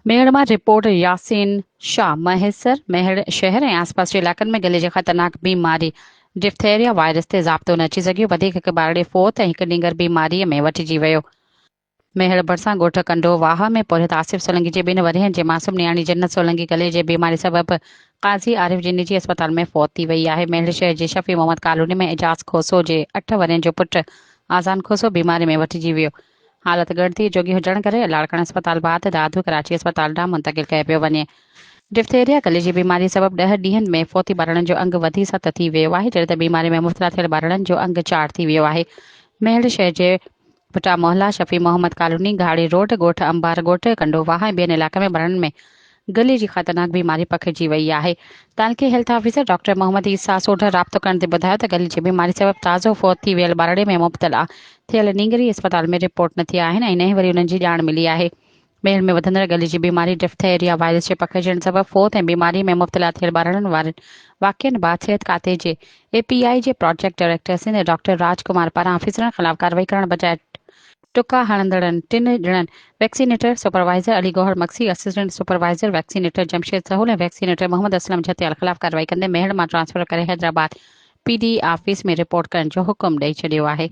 मेहड़ मां रिपोर्ट यासीन शाह महसर मेहड़ शहर ऐं आसपास जे इलाक़नि में गले जी ख़तरनाक बीमारी डिफ्थेरिया वायरस ते ज़ाब्तो न अची सघियो। वधीक हिकु ॿारड़े फोत ऐं हिकु नींगर बीमारीअ में वठिजी वियो। मेहड़ भरिसां ॻोठ कंडो वाह में पुरित आसिफ सोलंकी जे ॿिनि वरियनि जे मासूम नियाणी जन्नत सोलंकी गले जे बीमारी सबबि काज़ी आरिफ जी निजी अस्पताल में फौत थी वई आहे। मेहड़ शहर जे शफ़ी मोहम्मद कॉलोनी में एजाज खोसो जे 8 वरियनि जो पुटु आज़ान खोसो बीमारी में वठिजी वियो। हालत गणती जोगी हुजण करे लाड़काना अस्पताल बाद दादू कराची अस्पताल ॾांहुं मुंतक़िल कयो पियो वञे। डिफ्थेरिया गले जी बीमारी सबबि 10 ॾींहनि में फोती ॿारनि जो अंग वधी 7 थी वियो आहे, जॾहिं त बीमारी में मुब्तला थियल ॿारनि जो अंग 4 थी वियो आहे। मेहड़ शहर जे पुटा मोहल्ला शफ़ी मोहम्मद कॉलोनी घाड़ी रोड ॻोठ अंबार ॻोठ कंडोवाह ऐं ॿियनि इलाक़नि में ॿारनि में गले जी ख़तरनाक बीमारी पखिड़िजी वई आहे। तालकी हेल्थ ऑफिसर डॉक्टर मोहम्मद ईसा सोढर राब्तो करण ते ॿुधायो त गले जी बीमारी सबबि ताज़ो फौत थी वियल ॿारड़े में मुब्तला थियल नींगरी अस्पताल में रिपोर्ट न थी आहिनि ऐं न वरी उन्हनि जी ॼाण मिली आहे। मेहर में वधंदड़ गले जी बीमारी डिफ्थेरिया वायरस जे पखिड़िजण सबबि फौत ऐं बीमारी में मुब्तला थियल ॿारनि वारनि वाक़िअनि बाबति सिहत खाते जे एपीआई जे प्रोजेक्ट डायरेक्टर सीनियर डॉक्टर राजकुमार पारां ऑफिसरनि ख़िलाफ़ कार्रवाई करण बजाए टुका हणंदड़नि 3 ॼणनि vaccinator supervisor Ali Gauhar Maksi, assistant supervisor vaccinator Jamshed Sahul ऐं वैक्सीनेटर मोहम्मद असलम झतियाल ख़िलाफ़ कार्रवाई कंदे मेहड़ मां ट्रांसफर करे हैदराबाद पीडी ऑफिस में रिपोर्ट करण जो हुकुम ॾेई छॾियो आहे।